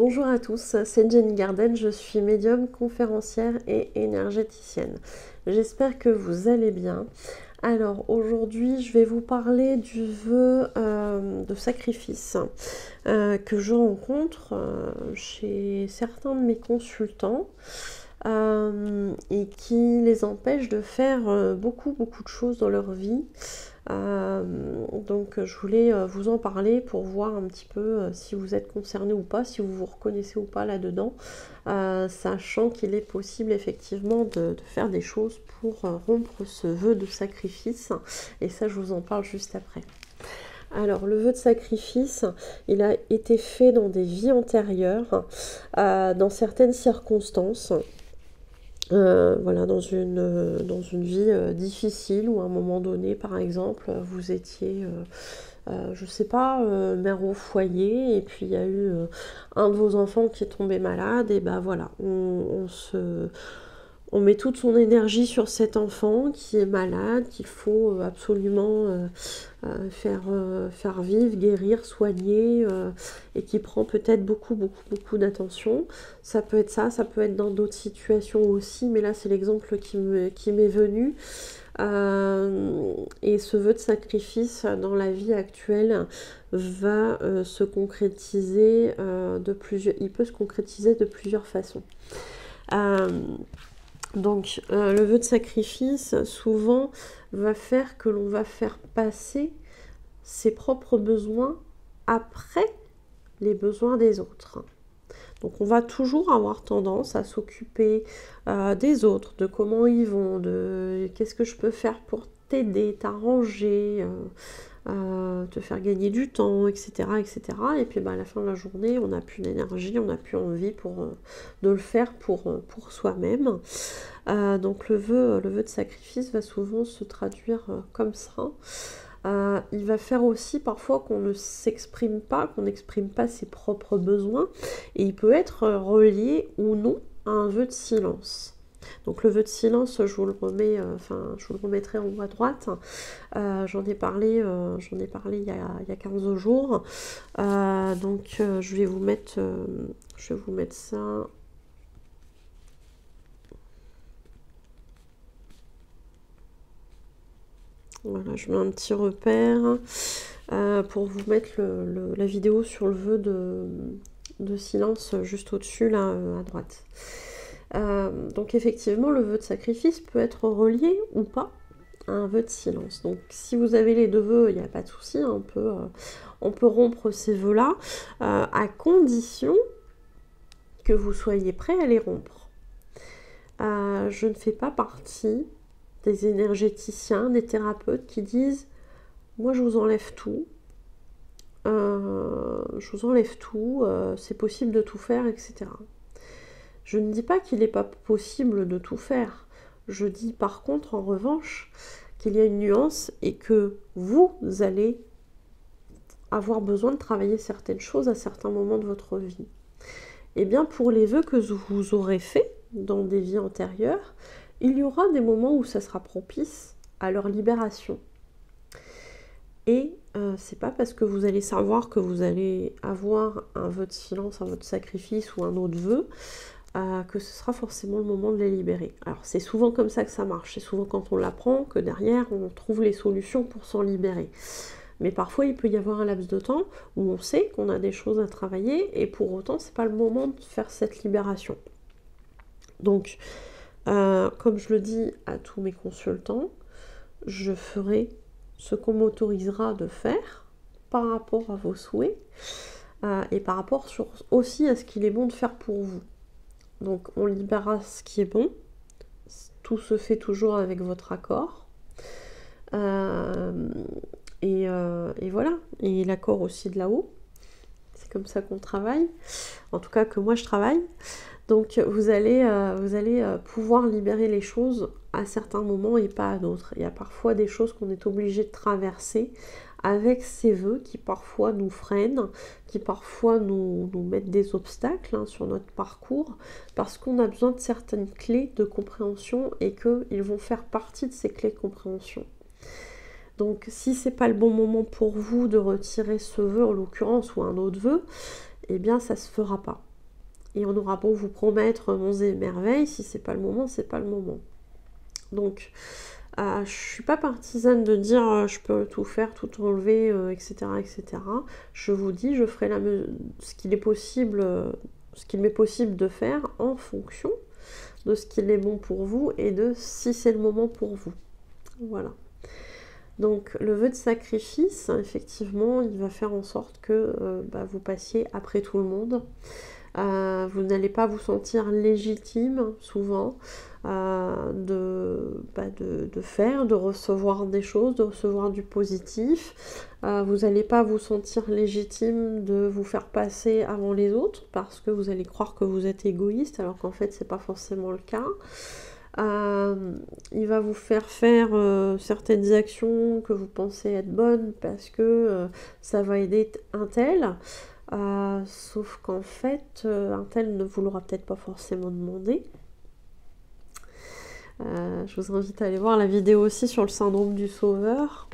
Bonjour à tous, c'est Jenny Garden, je suis médium, conférencière et énergéticienne. J'espère que vous allez bien. Alors aujourd'hui je vais vous parler du vœu de sacrifice que je rencontre chez certains de mes consultants et qui les empêche de faire beaucoup de choses dans leur vie. Donc je voulais vous en parler pour voir un petit peu si vous êtes concerné ou pas, si vous vous reconnaissez ou pas là-dedans, sachant qu'il est possible effectivement de faire des choses pour rompre ce vœu de sacrifice, et ça je vous en parle juste après. Alors le vœu de sacrifice, il a été fait dans des vies antérieures, dans certaines circonstances. Voilà, dans une vie difficile, où à un moment donné, par exemple, vous étiez, je sais pas, mère au foyer, et puis il y a eu un de vos enfants qui est tombé malade, et ben voilà, on met toute son énergie sur cet enfant qui est malade, qu'il faut absolument faire vivre, guérir, soigner, et qui prend peut-être beaucoup d'attention. Ça peut être ça peut être dans d'autres situations aussi, mais là c'est l'exemple qui m'est venu. Et ce vœu de sacrifice dans la vie actuelle va se concrétiser il peut se concrétiser de plusieurs façons. Donc le vœu de sacrifice souvent va faire que l'on va faire passer ses propres besoins après les besoins des autres. Donc on va toujours avoir tendance à s'occuper des autres, de comment ils vont, de qu'est-ce que je peux faire pour t'aider, t'arranger, te faire gagner du temps, etc. etc. Et puis à la fin de la journée, on n'a plus d'énergie, on n'a plus envie de le faire pour soi-même. Donc le vœu de sacrifice va souvent se traduire comme ça. Il va faire aussi parfois qu'on ne s'exprime pas, qu'on n'exprime pas ses propres besoins, et il peut être relié ou non à un vœu de silence. Donc le vœu de silence, je vous le remettrai en haut à droite. J'en ai parlé il y a 15 jours. Je vais vous mettre ça. Voilà, je mets un petit repère pour vous mettre la vidéo sur le vœu de silence juste au-dessus, là, à droite. Donc effectivement, le vœu de sacrifice peut être relié ou pas à un vœu de silence. Donc si vous avez les deux vœux, il n'y a pas de souci, hein, on peut rompre ces vœux-là, à condition que vous soyez prêt à les rompre. Je ne fais pas partie des énergéticiens, des thérapeutes qui disent « moi je vous enlève tout, c'est possible de tout faire, etc. » Je ne dis pas qu'il n'est pas possible de tout faire. Je dis par contre, en revanche, qu'il y a une nuance et que vous allez avoir besoin de travailler certaines choses à certains moments de votre vie. Et bien pour les vœux que vous aurez faits dans des vies antérieures, il y aura des moments où ça sera propice à leur libération. Et c'est pas parce que vous allez savoir que vous allez avoir un vœu de silence, un vœu de sacrifice ou un autre vœu, que ce sera forcément le moment de les libérer. Alors c'est souvent comme ça que ça marche, c'est souvent quand on l'apprend que derrière on trouve les solutions pour s'en libérer. Mais parfois il peut y avoir un laps de temps où on sait qu'on a des choses à travailler et pour autant c'est pas le moment de faire cette libération. Donc comme je le dis à tous mes consultants, je ferai ce qu'on m'autorisera de faire par rapport à vos souhaits et par rapport aussi à ce qu'il est bon de faire pour vous. Donc on libérera ce qui est bon, tout se fait toujours avec votre accord, et voilà, et l'accord aussi de là-haut, c'est comme ça qu'on travaille, en tout cas que moi je travaille. Donc vous allez pouvoir libérer les choses à certains moments et pas à d'autres. Il y a parfois des choses qu'on est obligé de traverser avec ces vœux qui parfois nous freinent, qui parfois nous mettent des obstacles sur notre parcours, parce qu'on a besoin de certaines clés de compréhension et qu'ils vont faire partie de ces clés de compréhension. Donc si c'est pas le bon moment pour vous de retirer ce vœu en l'occurrence ou un autre vœu, eh bien ça se fera pas. Et on aura beau vous promettre monts et merveilles, si c'est pas le moment, c'est pas le moment. Donc, je suis pas partisane de dire je peux tout faire, tout enlever, etc., etc. Je vous dis, je ferai ce qu'il est possible, ce qu'il m'est possible de faire en fonction de ce qu'il est bon pour vous et de si c'est le moment pour vous. Voilà. Donc le vœu de sacrifice, effectivement, il va faire en sorte que vous passiez après tout le monde. Vous n'allez pas vous sentir légitime souvent de faire, de recevoir des choses, de recevoir du positif. Vous n'allez pas vous sentir légitime de vous faire passer avant les autres parce que vous allez croire que vous êtes égoïste alors qu'en fait c'est pas forcément le cas. Il va vous faire certaines actions que vous pensez être bonnes parce que ça va aider un tel. Sauf qu'en fait, un tel ne vous l'aura peut-être pas forcément demandé. Je vous invite à aller voir la vidéo aussi sur le syndrome du sauveur.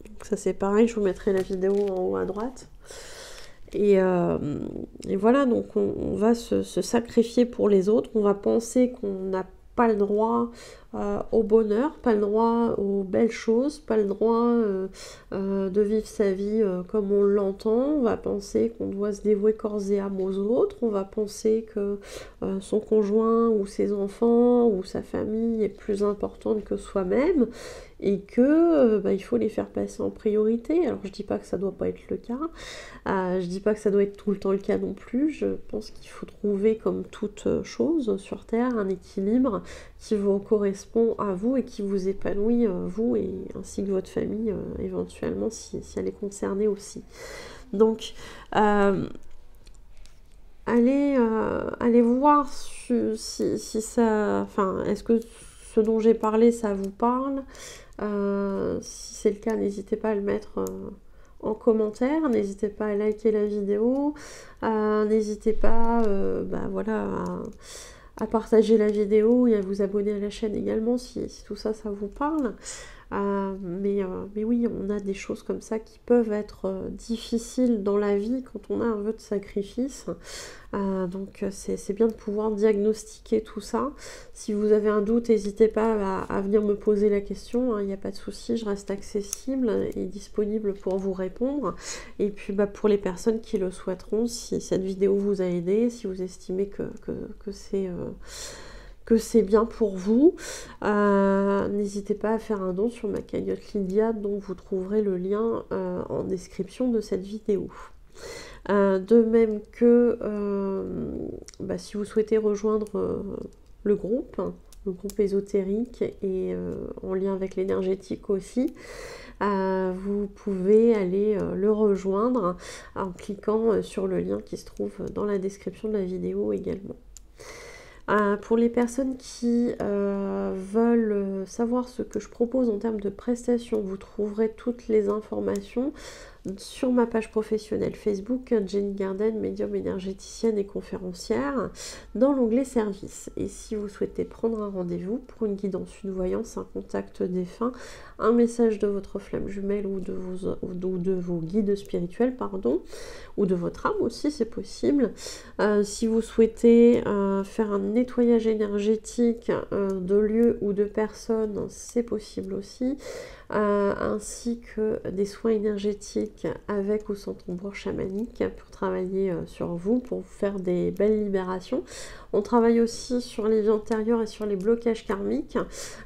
Donc ça c'est pareil, je vous mettrai la vidéo en haut à droite. Et voilà, donc on va se sacrifier pour les autres. On va penser qu'on n'a pas le droit au bonheur, pas le droit aux belles choses, pas le droit de vivre sa vie comme on l'entend. On va penser qu'on doit se dévouer corps et âme aux autres. On va penser que son conjoint ou ses enfants ou sa famille est plus importante que soi-même et que il faut les faire passer en priorité. Alors je dis pas que ça doit pas être le cas, je dis pas que ça doit être tout le temps le cas non plus. Je pense qu'il faut trouver, comme toute chose sur Terre, un équilibre qui vous correspond à vous et qui vous épanouit, vous et ainsi que votre famille éventuellement si elle est concernée aussi. Donc allez voir si ça, enfin, est-ce que ce dont j'ai parlé ça vous parle. Si c'est le cas, n'hésitez pas à le mettre en commentaire, n'hésitez pas à liker la vidéo, n'hésitez pas à partager la vidéo et à vous abonner à la chaîne également si tout ça, ça vous parle. Mais oui, on a des choses comme ça qui peuvent être difficiles dans la vie quand on a un vœu de sacrifice. Donc c'est bien de pouvoir diagnostiquer tout ça. Si vous avez un doute, n'hésitez pas à venir me poser la question, il n'y a pas de souci, je reste accessible et disponible pour vous répondre. Et puis pour les personnes qui le souhaiteront, si cette vidéo vous a aidé, si vous estimez que c'est bien pour vous, n'hésitez pas à faire un don sur ma cagnotte Lydia, dont vous trouverez le lien en description de cette vidéo. De même que si vous souhaitez rejoindre le groupe ésotérique et en lien avec l'énergétique aussi, vous pouvez aller le rejoindre en cliquant sur le lien qui se trouve dans la description de la vidéo également. Pour les personnes qui veulent savoir ce que je propose en termes de prestations, vous trouverez toutes les informations sur ma page professionnelle Facebook, Jenny Garden, médium énergéticienne et conférencière, dans l'onglet service. Et si vous souhaitez prendre un rendez-vous pour une guidance, une voyance, un contact défunt, un message de votre flamme jumelle ou de vos guides spirituels, ou de votre âme aussi, c'est possible. Si vous souhaitez faire un nettoyage énergétique de lieux ou de personnes, c'est possible aussi. Ainsi que des soins énergétiques avec ou sans tambour chamanique pour travailler sur vous, pour vous faire des belles libérations. On travaille aussi sur les vies antérieures et sur les blocages karmiques.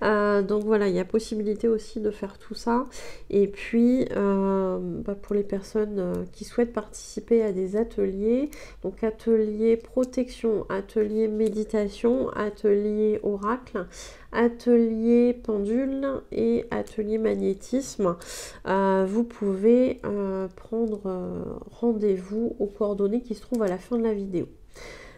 Donc voilà, il y a possibilité aussi de faire tout ça. Et puis, pour les personnes qui souhaitent participer à des ateliers, donc atelier protection, atelier méditation, atelier oracle, atelier pendule et atelier magnétisme, vous pouvez prendre rendez-vous aux coordonnées qui se trouvent à la fin de la vidéo.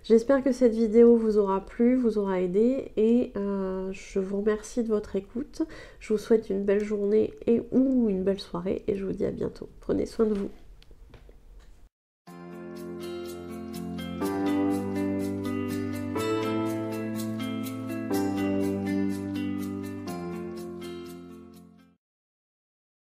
J'espère que cette vidéo vous aura plu, vous aura aidé et je vous remercie de votre écoute. Je vous souhaite une belle journée ou une belle soirée et je vous dis à bientôt. Prenez soin de vous.